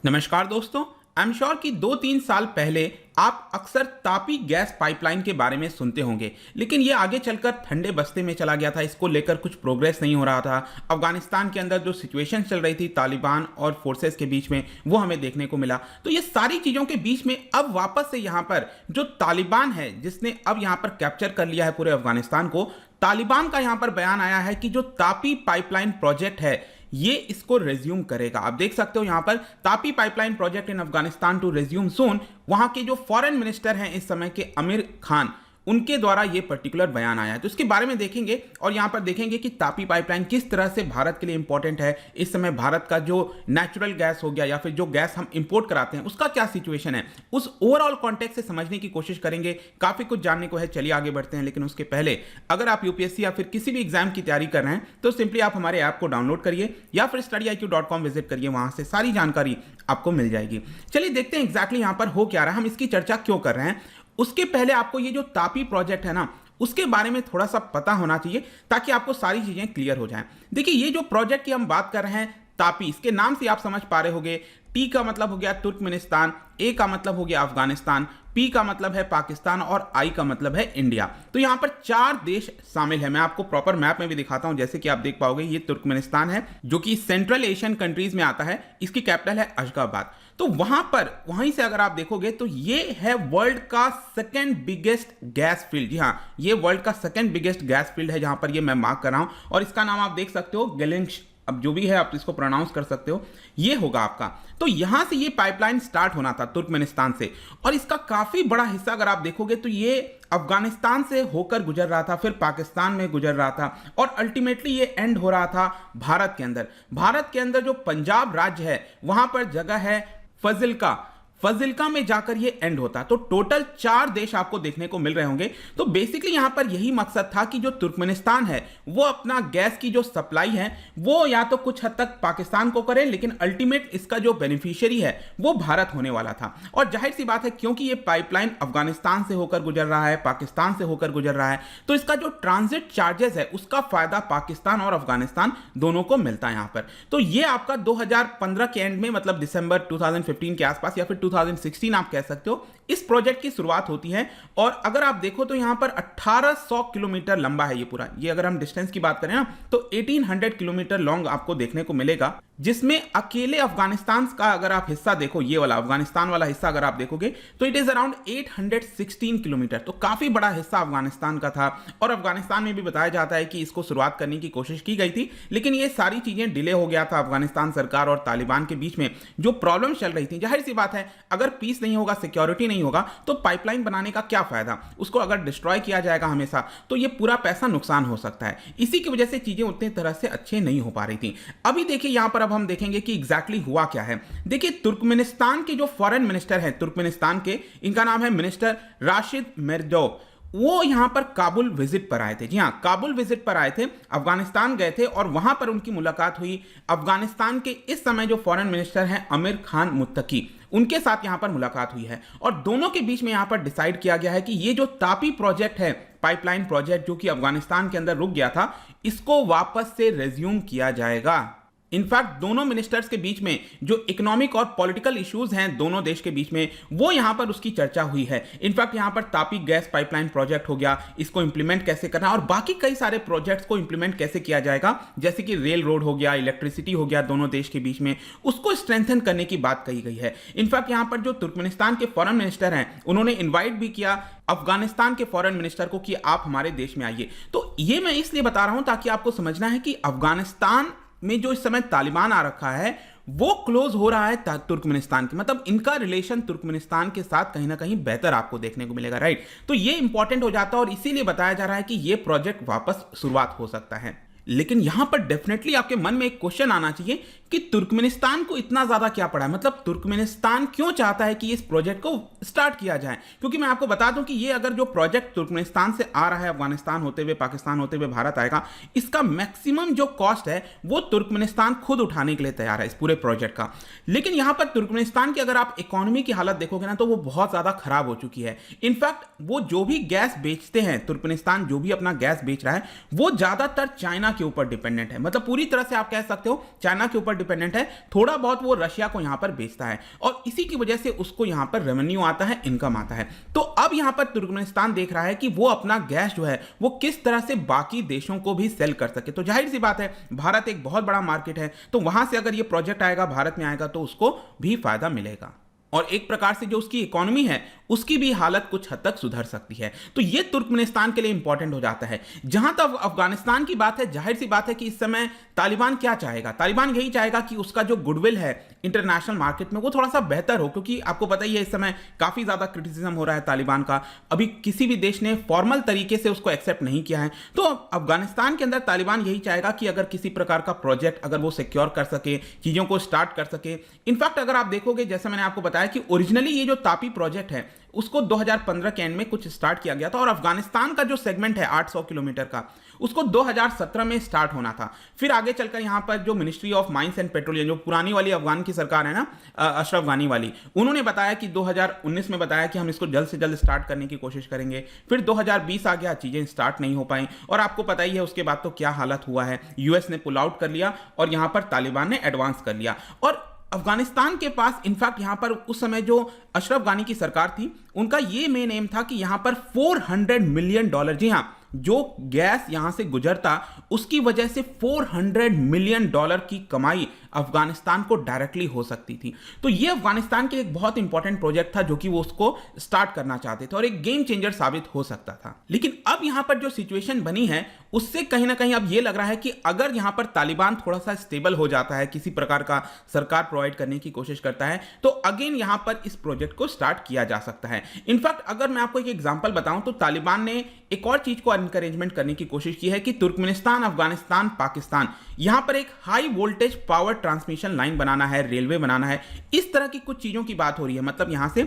नमस्कार दोस्तों। I am sure कि 2-3 साल पहले आप अक्सर तापी गैस पाइपलाइन के बारे में सुनते होंगे, लेकिन ये आगे चलकर ठंडे बस्ते में चला गया था। इसको लेकर कुछ प्रोग्रेस नहीं हो रहा था। अफगानिस्तान के अंदर जो सिचुएशन चल रही थी तालिबान और फोर्सेस के बीच में, वो हमें देखने को मिला। तो ये सारी चीज़ों के बीच में अब वापस से यहाँ पर जो तालिबान है, जिसने अब यहाँ पर कैप्चर कर लिया है पूरे अफगानिस्तान को, तालिबान का यहाँ पर बयान आया है कि जो तापी पाइपलाइन प्रोजेक्ट है ये इसको रेज्यूम करेगा। आप देख सकते हो यहाँ पर TAPI pipeline project in Afghanistan to resume soon. वहां के जो फॉरेन मिनिस्टर हैं इस समय के, आमिर खान, उनके द्वारा ये पर्टिकुलर बयान आया है। तो इसके बारे में देखेंगे और यहाँ पर देखेंगे कि तापी पाइपलाइन किस तरह से भारत के लिए इंपॉर्टेंट है। इस समय भारत का जो नेचुरल गैस हो गया या फिर जो गैस हम इंपोर्ट कराते हैं उसका क्या सिचुएशन है, उस ओवरऑल कॉन्टेक्स्ट से समझने की कोशिश करेंगे। काफी कुछ जानने को है, चलिए आगे बढ़ते हैं। लेकिन उसके पहले अगर आप यूपीएससी या फिर किसी भी एग्जाम की तैयारी कर रहे हैं तो सिंपली आप हमारे ऐप को डाउनलोड करिए या फिर study.iq.com विजिट करिए, वहां से सारी जानकारी आपको मिल जाएगी। चलिए देखते हैं एग्जैक्टली यहाँ पर हो क्या रहा है, हम इसकी चर्चा क्यों कर रहे हैं। उसके पहले आपको ये जो तापी प्रोजेक्ट है ना, उसके बारे में थोड़ा सा पता होना चाहिए ताकि आपको सारी चीजें क्लियर हो जाएं। देखिए, ये जो प्रोजेक्ट की हम बात कर रहे हैं तापी, इसके नाम से आप समझ पा रहे होंगे। टी का मतलब हो गया तुर्कमेनिस्तान, ए का मतलब हो गया अफगानिस्तान, पी का मतलब है पाकिस्तान और आई का मतलब है इंडिया। तो यहां पर 4 देश शामिल है। मैं आपको प्रॉपर मैप में भी दिखाता हूं। जैसे कि आप देख पाओगे, ये तुर्कमेनिस्तान है जो कि सेंट्रल एशियन कंट्रीज में आता है। इसकी कैपिटल है अशगाबाद। तो वहीं से अगर आप देखोगे तो ये है वर्ल्ड का सेकंड बिगेस्ट गैस फील्ड। जी हाँ, ये वर्ल्ड का सेकंड बिगेस्ट गैस फील्ड है जहां पर ये मैं मार्क कर रहा हूं। और इसका नाम आप देख सकते हो गेलिंग्स, अब जो भी है आप इसको प्रोनाउंस कर सकते हो, ये होगा आपका। तो यहां से ये पाइपलाइन स्टार्ट होना था तुर्कमेनिस्तान से, और इसका काफी बड़ा हिस्सा अगर आप देखोगे तो ये अफगानिस्तान से होकर गुजर रहा था, फिर पाकिस्तान में गुजर रहा था और अल्टीमेटली ये एंड हो रहा था भारत के अंदर। भारत के अंदर जो पंजाब राज्य है वहां पर जगह है फजिल्का में जाकर ये एंड होता। तो टोटल 4 देश आपको देखने को मिल रहे होंगे। तो बेसिकली यहां पर यही मकसद था कि जो तुर्कमेनिस्तान है वो अपना गैस की जो सप्लाई है वो या तो कुछ हद तक पाकिस्तान को करे, लेकिन अल्टीमेट इसका जो बेनिफिशियरी है वो भारत होने वाला था। और जाहिर सी बात है, क्योंकि ये पाइपलाइन अफगानिस्तान से होकर गुजर रहा है, पाकिस्तान से होकर गुजर रहा है, तो इसका जो ट्रांजिट चार्जेस है उसका फायदा पाकिस्तान और अफगानिस्तान दोनों को मिलता है यहां पर। तो ये आपका 2015 के एंड में, मतलब दिसंबर 2015 के आसपास या फिर 2016 आप कह सकते हो, इस प्रोजेक्ट की शुरुआत होती है। और अगर आप देखो तो यहां पर 1800 किलोमीटर लंबा है ये पूरा। ये अगर हम डिस्टेंस की बात करें ना तो 1800 किलोमीटर लॉन्ग आपको देखने को मिलेगा, जिसमें अकेले अफगानिस्तान का अगर आप हिस्सा देखो, ये वाला अफगानिस्तान वाला हिस्सा अगर आप देखोगे तो इट इज अराउंड 816 किलोमीटर। तो काफी बड़ा हिस्सा अफगानिस्तान का था। और अफगानिस्तान में भी बताया जाता है कि इसको शुरुआत करने की कोशिश की गई थी, लेकिन ये सारी चीजें डिले हो गया था। अफगानिस्तान सरकार और तालिबान के बीच में जो प्रॉब्लम चल रही थी, जाहिर सी बात है अगर पीस नहीं होगा, सिक्योरिटी नहीं होगा, तो पाइपलाइन बनाने का क्या फायदा। उसको अगर डिस्ट्रॉय किया जाएगा हमेशा तो ये पूरा पैसा नुकसान हो सकता है। इसी की वजह से चीजें उतनी तरह से अच्छे नहीं हो पा रही थी। अभी देखिए यहां पर अब हम देखेंगे कि एग्जैक्टली हुआ क्या है। देखिए, तुर्कमेनिस्तान के जो फॉरेन मिनिस्टर हैं तुर्कमेनिस्तान के, इनका नाम है मिनिस्टर राशिद मिर्जोव, वो यहां पर काबुल विजिट पर आए थे। जी हां, काबुल विजिट पर आए थे, अफगानिस्तान गए थे और वहां पर उनकी मुलाकात हुई अफगानिस्तान के इस समय जो फॉरेन मिनिस्टर हैं आमिर खान मुत्तकी, उनके साथ यहां पर मुलाकात हुई है। और दोनों के बीच में यहां पर डिसाइड किया गया है कि ये जो तापी प्रोजेक्ट है, पाइपलाइन प्रोजेक्ट जो कि अफगानिस्तान के अंदर रुक गया था, इसको वापस से रेज्यूम किया जाएगा। इनफैक्ट दोनों मिनिस्टर्स के बीच में जो इकोनॉमिक और पॉलिटिकल इश्यूज हैं दोनों देश के बीच में, वो यहां पर उसकी चर्चा हुई है। इनफैक्ट यहां पर तापी गैस पाइपलाइन प्रोजेक्ट हो गया, इसको इंप्लीमेंट कैसे करना और बाकी कई सारे प्रोजेक्ट्स को इंप्लीमेंट कैसे किया जाएगा, जैसे कि रेल रोड हो गया, इलेक्ट्रिसिटी हो गया, दोनों देश के बीच में उसको स्ट्रेंथन करने की बात कही गई है। इनफैक्ट यहां पर जो तुर्कमेनिस्तान के फॉरेन मिनिस्टर हैं उन्होंने इन्वाइट भी किया अफगानिस्तान के फॉरेन मिनिस्टर को कि आप हमारे देश में आइए। तो ये मैं इसलिए बता रहा हूं ताकि आपको समझना है कि अफगानिस्तान में जो इस समय तालिबान आ रखा है वो क्लोज हो रहा है तुर्कमेनिस्तान के, मतलब इनका रिलेशन तुर्कमेनिस्तान के साथ कहीं ना कहीं बेहतर आपको देखने को मिलेगा, राइट। तो ये इंपॉर्टेंट हो जाता है और इसीलिए बताया जा रहा है कि ये प्रोजेक्ट वापस शुरुआत हो सकता है। लेकिन यहां पर डेफिनेटली आपके मन में एक क्वेश्चन आना चाहिए कि तुर्कमेनिस्तान को इतना ज्यादा क्या पड़ा है, मतलब तुर्कमेनिस्तान क्यों चाहता है कि इस प्रोजेक्ट को स्टार्ट किया जाए। क्योंकि मैं आपको बता दूं कि ये अगर जो प्रोजेक्ट तुर्कमेनिस्तान से आ रहा है, अफगानिस्तान होते हुए पाकिस्तान होते हुए भारत आएगा, इसका मैक्सिमम जो कॉस्ट है वो तुर्कमेनिस्तान खुद उठाने के लिए तैयार है इस पूरे प्रोजेक्ट का। लेकिन यहां पर तुर्कमेनिस्तान की अगर आप इकोनॉमी की हालत देखोगे ना तो वो बहुत ज्यादा खराब हो चुकी है। इनफैक्ट वो जो भी गैस बेचते हैं, तुर्कमेनिस्तान जो भी अपना गैस बेच रहा है वो ज्यादातर चाइना के ऊपर डिपेंडेंट है। मतलब पूरी तरह से आप कह सकते हो चाइना के ऊपर डिपेंडेंट है, थोड़ा बहुत वो रशिया को यहां पर बेचता है और इसी की वजह से उसको यहां पर रेवेन्यू आता है, इनकम आता है। तो अब यहां पर तुर्कमेनिस्तान देख रहा है कि वो अपना गैस जो है वो किस तरह से बाकी देशों को भी सेल कर सके। तो जाहिर सी बात है, भारत एक बहुत बड़ा मार्केट है, तो वहां से अगर ये प्रोजेक्ट आएगा, भारत में आएगा, तो उसको भी फायदा मिलेगा और एक प्रकार से जो उसकी इकोनॉमी है उसकी भी हालत कुछ हद तक सुधर सकती है। तो ये तुर्कमेनिस्तान के लिए इंपॉर्टेंट हो जाता है। जहां तक अफगानिस्तान की बात है, जाहिर सी बात है कि इस समय तालिबान क्या चाहेगा, तालिबान यही चाहेगा कि उसका जो गुडविल है इंटरनेशनल मार्केट में वो थोड़ा सा बेहतर हो, क्योंकि आपको पता ही है इस समय काफी ज्यादा क्रिटिसिज्म हो रहा है तालिबान का। अभी किसी भी देश ने फॉर्मल तरीके से उसको एक्सेप्ट नहीं किया है। तो अफगानिस्तान के अंदर तालिबान यही चाहेगा कि अगर किसी प्रकार का प्रोजेक्ट अगर वो सिक्योर कर सके, चीजों को स्टार्ट कर सके। इनफैक्ट अगर आप देखोगे, जैसे मैंने आपको बताया कि ओरिजिनली ये जो तापी प्रोजेक्ट है उसको 2015 के एंड में कुछ स्टार्ट किया गया था और अफगानिस्तान का जो सेगमेंट है 800 किलोमीटर का, उसको 2017 में स्टार्ट होना था। फिर आगे चलकर यहां पर जो ministry of mines and petroleum, जो पुरानी वाली अफगान की सरकार है ना, अशरफ गानी वाली, उन्होंने बताया कि 2019 में बताया कि हम इसको जल्द से जल्द स्टार्ट करने की कोशिश करेंगे। फिर 2020 आ गया, चीजें स्टार्ट नहीं हो पाई और आपको पता ही है उसके बाद तो क्या हालत हुआ है। यूएस ने पुल आउट कर लिया और यहां पर तालिबान ने एडवांस कर लिया। और अफगानिस्तान के पास इनफैक्ट यहां पर उस समय जो अशरफ गानी की सरकार थी, उनका ये मेन एम था कि यहां पर $400 मिलियन, जी हां, जो गैस यहां से गुजरता उसकी वजह से $400 मिलियन की कमाई अफगानिस्तान को डायरेक्टली हो सकती थी। तो ये अफगानिस्तान के एक बहुत इंपॉर्टेंट प्रोजेक्ट था जो कि वो उसको स्टार्ट करना चाहते थे और एक गेम चेंजर साबित हो सकता था। लेकिन अब यहां पर जो सिचुएशन बनी है उससे कहीं ना कहीं अब ये लग रहा है कि अगर यहां पर तालिबान थोड़ा सा स्टेबल हो जाता है, किसी प्रकार का सरकार प्रोवाइड करने की कोशिश करता है, तो अगेन यहां पर इस प्रोजेक्ट को स्टार्ट किया जा सकता है। इनफैक्ट अगर मैं आपको एक एग्जांपल बताऊं तो तालिबान ने एक और चीज को एनकरेजमेंट करने की कोशिश की है कि तुर्कमेनिस्तान, अफगानिस्तान, पाकिस्तान, यहां पर एक high voltage power transmission line बनाना है, रेलवे बनाना है, इस तरह की कुछ चीजों की बात हो रही है। मतलब यहां से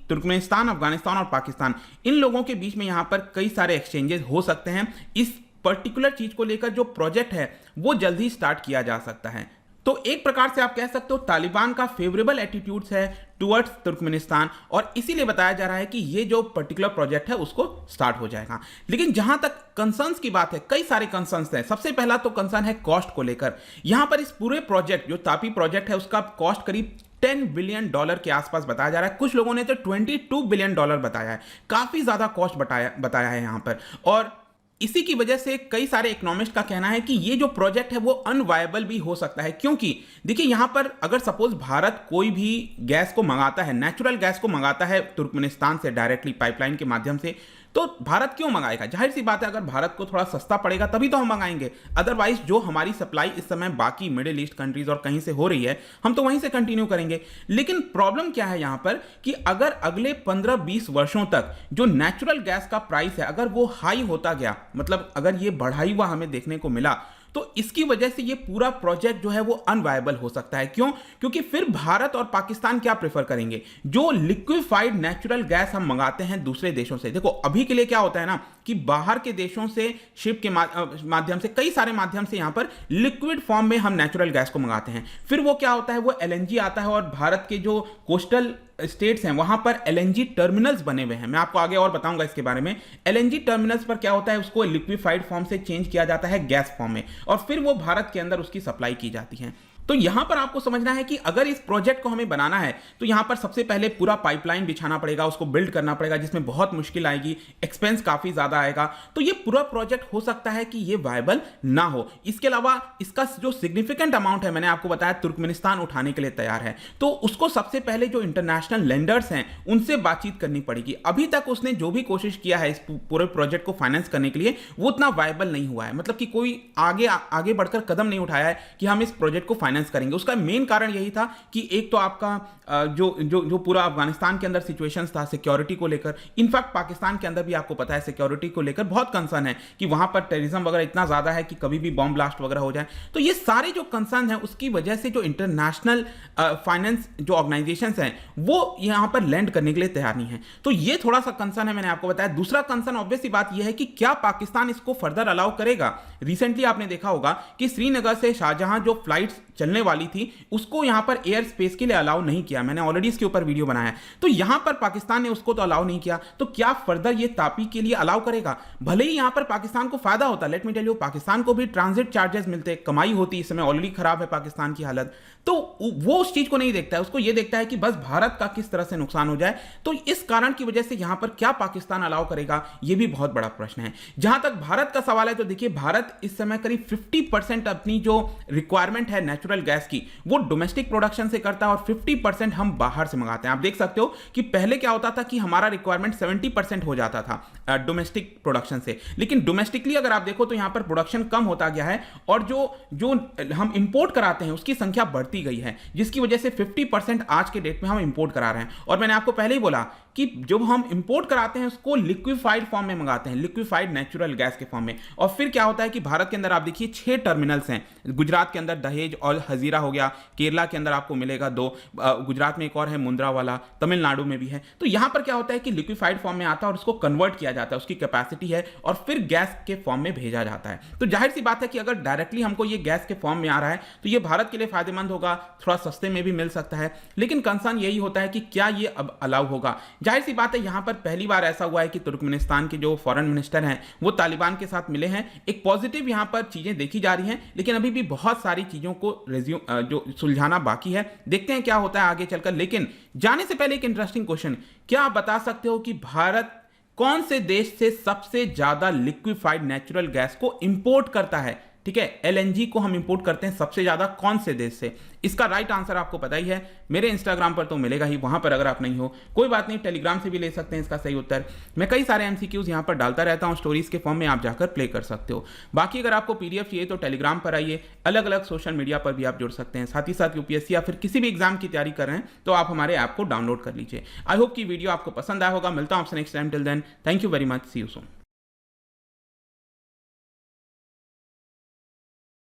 तुर्कमेनिस्तान, अफगानिस्तान और पाकिस्तान, इन लोगों के बीच में यहां पर कई सारे एक्सचेंजेस हो सकते हैं। इस पर्टिकुलर चीज को लेकर जो प्रोजेक्ट है वो जल्दी स्टार्ट किया जा सकता है। तो एक प्रकार से आप कह सकते हो तालिबान का फेवरेबल एटीट्यूड्स है टुवर्ड्स तुर्कमेनिस्तान और इसीलिए बताया जा रहा है कि ये जो पर्टिकुलर प्रोजेक्ट है उसको स्टार्ट हो जाएगा। लेकिन जहां तक कंसर्न्स की बात है, कई सारे कंसर्न्स हैं। सबसे पहला तो कंसर्न है कॉस्ट को लेकर। यहां पर इस पूरे प्रोजेक्ट, जो तापी प्रोजेक्ट है, उसका कॉस्ट करीब $10 बिलियन के आसपास बताया जा रहा है। कुछ लोगों ने तो $22 बिलियन बताया है। काफी ज्यादा कॉस्ट बताया है यहां पर। और इसी की वजह से कई सारे इकोनॉमिस्ट का कहना है कि ये जो प्रोजेक्ट है वो अनवायबल भी हो सकता है, क्योंकि देखिए यहां पर अगर सपोज भारत कोई भी गैस को मंगाता है, नेचुरल गैस को मंगाता है तुर्कमेनिस्तान से डायरेक्टली पाइपलाइन के माध्यम से, तो भारत क्यों मंगाएगा? जाहिर सी बात है, अगर भारत को थोड़ा सस्ता पड़ेगा तभी तो हम मंगाएंगे। अदरवाइज जो हमारी सप्लाई इस समय बाकी मिडिल ईस्ट कंट्रीज और कहीं से हो रही है, हम तो वहीं से कंटिन्यू करेंगे। लेकिन प्रॉब्लम क्या है यहां पर कि अगर अगले 15-20 वर्षों तक जो नेचुरल गैस का प्राइस है अगर वो हाई होता गया, मतलब अगर ये बढ़ाई हुआ हमें देखने को मिला, तो इसकी वजह से ये पूरा प्रोजेक्ट जो है वो अनवायबल हो सकता है। क्यों? क्योंकि फिर भारत और पाकिस्तान क्या प्रेफर करेंगे? जो लिक्विफाइड नेचुरल गैस हम मंगाते हैं दूसरे देशों से, देखो अभी के लिए क्या होता है ना कि बाहर के देशों से शिप के माध्यम से, कई सारे माध्यम से यहां पर लिक्विड फॉर्म में हम नेचुरल गैस को मंगाते हैं। फिर वो क्या होता है, वो एलएनजी आता है और भारत के जो कोस्टल स्टेट्स हैं वहां पर एलएनजी टर्मिनल्स बने हुए हैं। मैं आपको आगे और बताऊंगा इसके बारे में। एलएनजी टर्मिनल्स पर क्या होता है, उसको लिक्विफाइड फॉर्म से चेंज किया जाता है गैस फॉर्म में और फिर वो भारत के अंदर उसकी सप्लाई की जाती है। तो यहां पर आपको समझना है कि अगर इस प्रोजेक्ट को हमें बनाना है तो यहां पर सबसे पहले पूरा पाइपलाइन बिछाना पड़ेगा, उसको बिल्ड करना पड़ेगा, जिसमें बहुत मुश्किल आएगी, एक्सपेंस काफी ज्यादा आएगा। तो ये पूरा प्रोजेक्ट हो सकता है कि ये वायबल ना हो। इसके अलावा इसका जो सिग्निफिकेंट अमाउंट है, मैंने आपको बताया तुर्कमेनिस्तान उठाने के लिए तैयार है, तो उसको सबसे पहले जो इंटरनेशनल लेंडर्स हैं उनसे बातचीत करनी पड़ेगी। अभी तक उसने जो भी कोशिश किया है इस पूरे प्रोजेक्ट को फाइनेंस करने के लिए, वो उतना वायबल नहीं हुआ है। मतलब कि कोई आगे बढ़कर कदम नहीं उठाया है कि हम इस प्रोजेक्ट को फाइनेंस करेंगे। उसका मेन कारण यही था कि एक तो आपका जो पूरा अफगानिस्तान के अंदर सिचुएशंस था सिक्योरिटी को लेकर, इनफैक्ट पाकिस्तान के अंदर भी आपको पता है सिक्योरिटी को लेकर बहुत कंसर्न है कि वहां पर टेररिज्म वगैरह इतना ज्यादा है कि कभी भी बॉम्ब ब्लास्ट वगैरह हो जाए। तो ये सारे जो कंसर्न है उसकी वजह से जो इंटरनेशनल फाइनेंस जो ऑर्गेनाइजेशंस हैं वो यहां पर लैंड करने के लिए तैयार नहीं है। तो ये थोड़ा सा कंसर्न है, मैंने आपको बताया। दूसरा कंसर्न ऑब्वियस सी बात यह है कि क्या पाकिस्तान इसको फर्दर अलाउ करेगा। रिसेंटली आपने देखा होगा कि श्रीनगर से शाहजहां जो फ्लाइट्स चली चलने वाली थी उसको यहां पर एयर स्पेस के लिए अलाउ नहीं किया। मैंने ऑलरेडी इसके ऊपर वीडियो बनाया है। तो यहां पर पाकिस्तान ने उसको तो अलाउ नहीं किया, तो क्या फर्दर ये तापी के लिए अलाउ करेगा? भले ही यहां पर पाकिस्तान को फायदा होता, let me tell you, Pakistan को भी ट्रांजिट चार्जेस मिलते, कमाई होती, इस समय ऑलरेडी खराब है पाकिस्तान की हालत, तो वो उस चीज को नहीं देखता है, उसको ये देखता है कि बस भारत का किस तरह से नुकसान हो जाए। तो इस कारण की वजह से यहां पर क्या पाकिस्तान अलाउ करेगा, यह भी बहुत बड़ा प्रश्न है। जहां तक भारत का सवाल है, तो देखिए भारत इस समय करीब 50% अपनी जो रिक्वायरमेंट है नेचुरल गैस की वो डोमेस्टिक प्रोडक्शन से करता है और 50% हम बाहर से मंगाते हैं। आप देख सकते हो कि पहले क्या होता था कि हमारा रिक्वायरमेंट 70% हो जाता था डोमेस्टिक प्रोडक्शन से, लेकिन डोमेस्टिकली अगर आप देखो तो यहां पर प्रोडक्शन कम होता गया है और जो हम इंपोर्ट कराते हैं उसकी संख्या बढ़ती गई है, जिसकी वजह से 50% आज के डेट में हम इंपोर्ट करा रहे हैं। और मैंने आपको पहले ही बोला कि जब हम इंपोर्ट कराते हैं उसको लिक्विफाइड फॉर्म में मंगाते हैं, लिक्विफाइड नेचुरल गैस के फॉर्म में। और फिर क्या होता है कि भारत के अंदर आप देखिए 6 टर्मिनल्स हैं, गुजरात के अंदर दहेज और हजीरा हो गया, केरला के अंदर आपको मिलेगा 2, गुजरात में एक और है मुंद्रा वाला, तमिलनाडु में भी है। तो यहां पर क्या होता है कि लिक्विफाइड फॉर्म में आता है और उसको कन्वर्ट किया जाता है, उसकी कैपेसिटी है, और फिर गैस के फॉर्म में भेजा जाता है। तो जाहिर सी बात है कि अगर डायरेक्टली हमको ये गैस के फॉर्म में आ रहा है तो ये भारत के लिए फायदेमंद होगा, थोड़ा सस्ते में भी मिल सकता है, लेकिन कंसर्न यही होता है कि क्या ये अब अलाउ होगा। जाहिर सी बात है यहां पर पहली बार ऐसा हुआ है कि तुर्कमेनिस्तान के जो फॉरेन मिनिस्टर हैं वो तालिबान के साथ मिले हैं, एक पॉजिटिव यहां पर चीजें देखी जा रही हैं, लेकिन अभी भी बहुत सारी चीजों को जो सुलझाना बाकी है। देखते हैं क्या होता है आगे चलकर। लेकिन जाने से पहले एक इंटरेस्टिंग क्वेश्चन, क्या आप बता सकते हो कि भारत कौन से देश से सबसे ज्यादा लिक्विफाइड नेचुरल गैस को इंपोर्ट करता है? ठीक है, एलएनजी को हम इंपोर्ट करते हैं सबसे ज्यादा कौन से देश से? इसका राइट आंसर आपको पता ही है, मेरे इंस्टाग्राम पर तो मिलेगा ही, वहां पर अगर आप नहीं हो कोई बात नहीं, टेलीग्राम से भी ले सकते हैं इसका सही उत्तर। मैं कई सारे एमसीक्यूज यहां पर डालता रहता हूं, स्टोरीज के फॉर्म में, आप जाकर प्ले कर सकते हो। बाकी अगर आपको पीडीएफ चाहिए तो टेलीग्राम पर आइए, अलग अलग सोशल मीडिया पर भी आप जुड़ सकते हैं। साथ ही साथ यूपीएससी या फिर किसी भी एग्जाम की तैयारी कर रहे हैं तो आप हमारे ऐप को डाउनलोड कर लीजिए। आई होप कि वीडियो आपको पसंद आया होगा। मिलता हूं आपसे next time, till then thank you very much, see you soon.